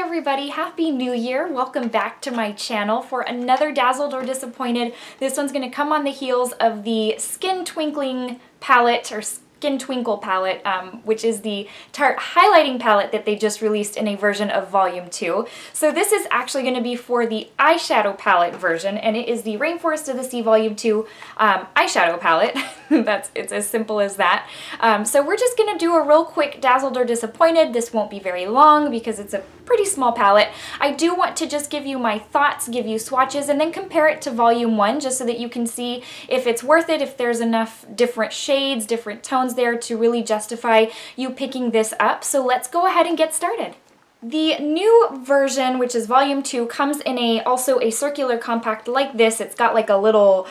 everybody, Happy New Year. Welcome back to my channel for another Dazzled or Disappointed. This one's going to come on the heels of the Skin Twinkling palette, or Skin Twinkle palette, which is the Tarte highlighting palette that they just released in a version of Volume 2. So this is actually going to be for the eyeshadow palette version, and it is the Rainforest of the Sea Volume 2 eyeshadow palette. It's as simple as that. So we're just going to do a real quick Dazzled or Disappointed. This won't be very long because it's a pretty small palette. I do want to just give you my thoughts, give you swatches, and then compare it to Volume 1 just so that you can see if it's worth it, if there's enough different shades, different tones there to really justify you picking this up. So let's go ahead and get started. The new version, which is Volume 2, comes in also a circular compact like this. It's got like a little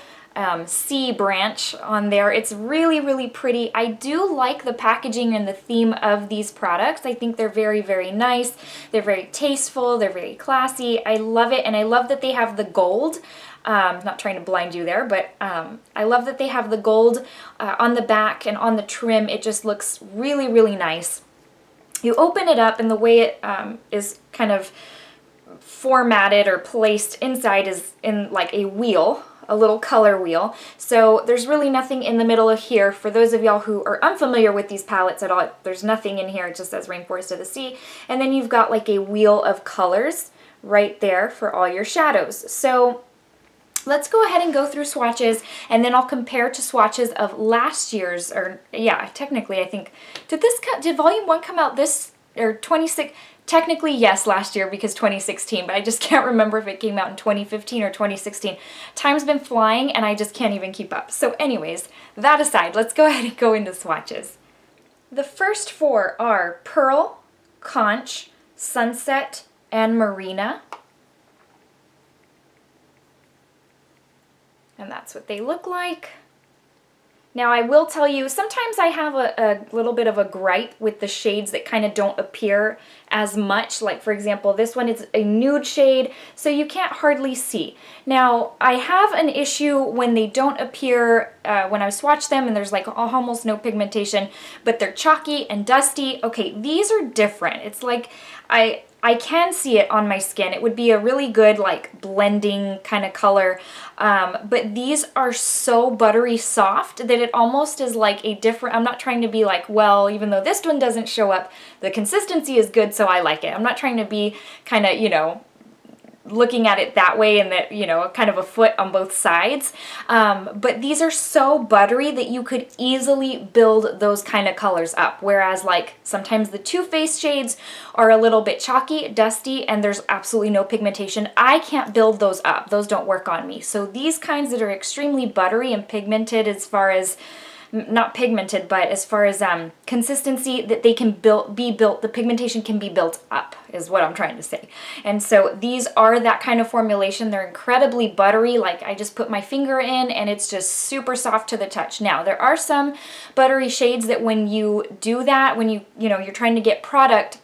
sea branch on there. It's really, really pretty. I do like the packaging and the theme of these products. I think they're very, very nice. They're very tasteful. They're very classy. I love it, and I love that they have the gold. Not trying to blind you there, but I love that they have the gold on the back and on the trim. It just looks really, really nice. You open it up, and the way it is kind of formatted or placed inside is in like a wheel, a little color wheel. So there's really nothing in the middle of here. For those of y'all who are unfamiliar with these palettes at all, there's nothing in here. It just says Rainforest of the Sea. And then you've got like a wheel of colors right there for all your shadows. So let's go ahead and go through swatches, and then I'll compare to swatches of last year's, or yeah, technically I think, did Volume 1 come out this, or 26? Technically, yes, last year because 2016, but I just can't remember if it came out in 2015 or 2016. Time's been flying and I just can't even keep up. So anyways, that aside, let's go ahead and go into swatches. The first four are Pearl, Conch, Sunset, and Marina. And that's what they look like. Now I will tell you, sometimes I have a little bit of a gripe with the shades that kind of don't appear as much. Like for example, this one is a nude shade, so you can't hardly see. Now I have an issue when they don't appear, when I swatch them and there's like almost no pigmentation, but they're chalky and dusty. Okay, these are different. It's like I can see it on my skin. It would be a really good like blending kind of color, but these are so buttery soft that it almost is like a different, I'm not trying to be like, well, even though this one doesn't show up, the consistency is good, so I like it. I'm not trying to be kind of, you know, looking at it that way and that, you know, kind of a foot on both sides. But these are so buttery that you could easily build those kind of colors up. Whereas like sometimes the Too Faced shades are a little bit chalky, dusty, and there's absolutely no pigmentation. I can't build those up. Those don't work on me. So these kinds that are extremely buttery and pigmented, as far as not pigmented, but as far as consistency, that they can be built, the pigmentation can be built up, is what I'm trying to say. And so these are that kind of formulation. They're incredibly buttery. Like I just put my finger in and it's just super soft to the touch. Now there are some buttery shades that when you do that, when you're trying to get product,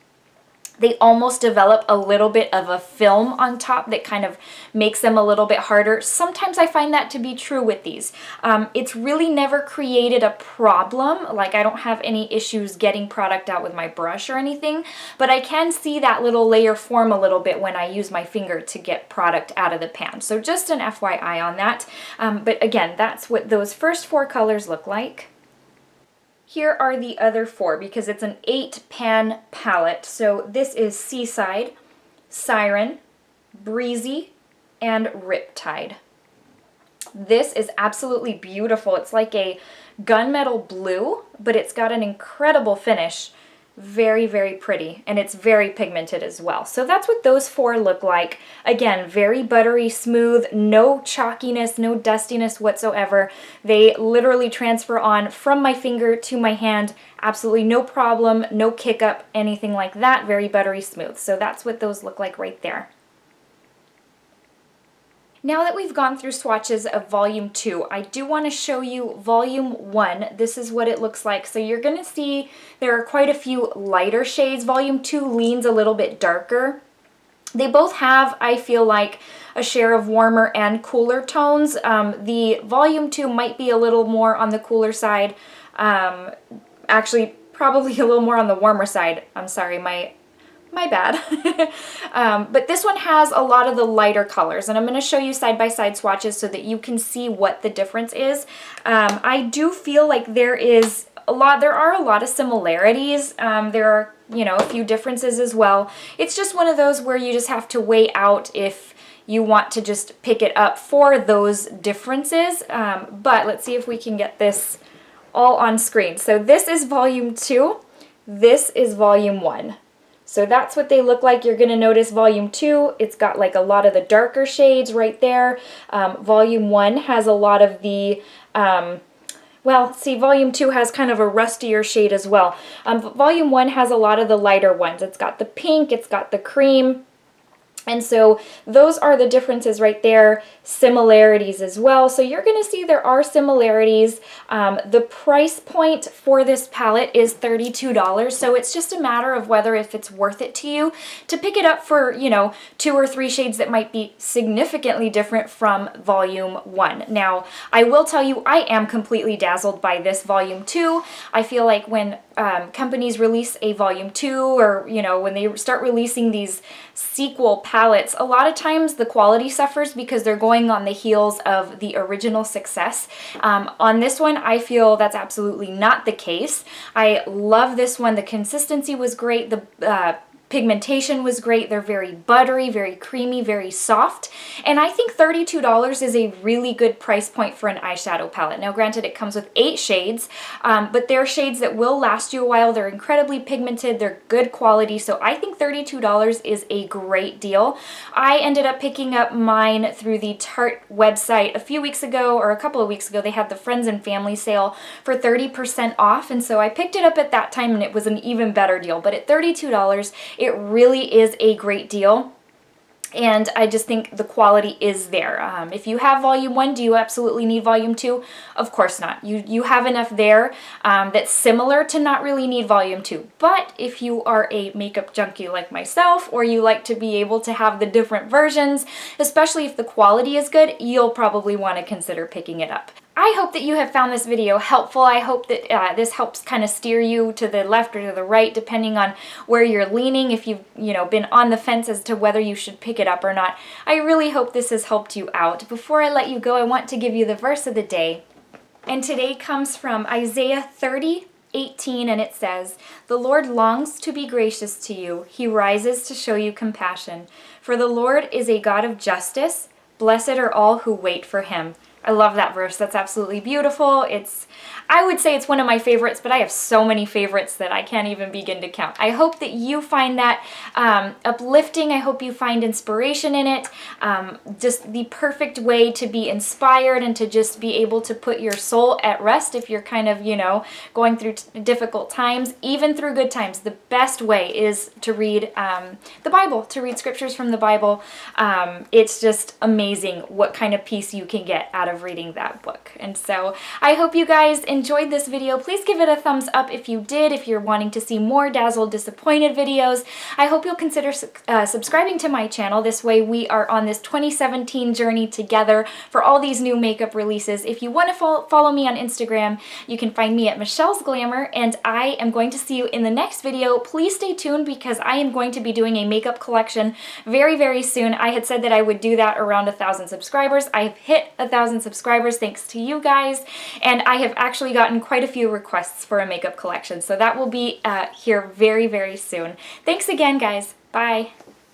they almost develop a little bit of a film on top that kind of makes them a little bit harder. Sometimes I find that to be true with these. It's really never created a problem. Like I don't have any issues getting product out with my brush or anything, but I can see that little layer form a little bit when I use my finger to get product out of the pan. So just an FYI on that. But again, that's what those first four colors look like. Here are the other four because it's an 8-pan palette. So this is Seaside, Siren, Breezy, and Riptide. This is absolutely beautiful. It's like a gunmetal blue, but it's got an incredible finish. Very, very pretty, and it's very pigmented as well. So that's what those four look like. Again, very buttery smooth, no chalkiness, no dustiness whatsoever. They literally transfer on from my finger to my hand. Absolutely no problem, no kick up, anything like that. Very buttery smooth. So that's what those look like right there. Now that we've gone through swatches of Volume 2, I do want to show you Volume 1. This is what it looks like. So you're going to see there are quite a few lighter shades. Volume 2 leans a little bit darker. They both have, I feel like, a share of warmer and cooler tones. The Volume 2 might be a little more on the cooler side. Actually, probably a little more on the warmer side. I'm sorry, my my bad. But this one has a lot of the lighter colors, and I'm going to show you side-by-side swatches so that you can see what the difference is. I do feel like there are a lot of similarities. There are, you know, a few differences as well. It's just one of those where you just have to weigh out if you want to just pick it up for those differences. But let's see if we can get this all on screen. So this is volume 2. This is volume 1. So that's what they look like. You're going to notice volume 2, it's got like a lot of the darker shades right there. Volume 1 has a lot of the, well, see, volume 2 has kind of a rustier shade as well. Volume 1 has a lot of the lighter ones. It's got the pink, it's got the cream. And so those are the differences right there, similarities as well. So you're going to see there are similarities. The price point for this palette is $32. So it's just a matter of whether if it's worth it to you to pick it up for, you know, 2 or 3 shades that might be significantly different from volume 1. Now, I will tell you, I am completely dazzled by this volume 2. I feel like when companies release a volume 2, or, you know, when they start releasing these sequel palettes, a lot of times the quality suffers because they're going on the heels of the original success. On this one, I feel that's absolutely not the case. I love this one. The consistency was great. The pigmentation was great. They're very buttery, very creamy, very soft. And I think $32 is a really good price point for an eyeshadow palette. Now, granted, it comes with 8 shades, but they're shades that will last you a while. They're incredibly pigmented. They're good quality. So I think $32 is a great deal. I ended up picking up mine through the Tarte website a few weeks ago, or a couple of weeks ago. They had the Friends and Family sale for 30% off. And so I picked it up at that time, and it was an even better deal. But at $32, it really is a great deal. And I just think the quality is there. If you have volume 1, do you absolutely need volume 2? Of course not. You have enough there that's similar to not really need volume 2. But if you are a makeup junkie like myself, or you like to be able to have the different versions, especially if the quality is good, you'll probably want to consider picking it up. I hope that you have found this video helpful. I hope that this helps kind of steer you to the left or to the right, depending on where you're leaning, if you've, you know, been on the fence as to whether you should pick it up or not. I really hope this has helped you out. Before I let you go, I want to give you the verse of the day. And today comes from Isaiah 30:18, and it says, "The Lord longs to be gracious to you. He rises to show you compassion. For the Lord is a God of justice. Blessed are all who wait for him." I love that verse. That's absolutely beautiful. I would say it's one of my favorites, but I have so many favorites that I can't even begin to count. I hope that you find that uplifting. I hope you find inspiration in it. Just the perfect way to be inspired and to just be able to put your soul at rest if you're kind of, you know, going through difficult times, even through good times. The best way is to read the Bible, to read scriptures from the Bible. It's just amazing what kind of peace you can get out of reading that book. And so I hope you guys enjoyed this video. Please give it a thumbs up if you did, if you're wanting to see more Dazzled Disappointed videos. I hope you'll consider subscribing to my channel. This way we are on this 2017 journey together for all these new makeup releases. If you want to follow me on Instagram, you can find me at Michelle's Glamour, and I am going to see you in the next video. Please stay tuned because I am going to be doing a makeup collection very, very soon. I had said that I would do that around 1,000 subscribers. I have hit 1,000 subscribers thanks to you guys, and I have actually gotten quite a few requests for a makeup collection, so that will be here very, very soon. Thanks again, guys. Bye.